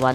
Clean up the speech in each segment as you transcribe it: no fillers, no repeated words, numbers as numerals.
1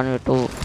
1v2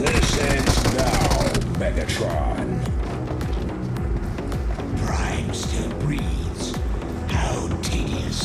This ends now, Megatron. Prime still breathes. How tedious.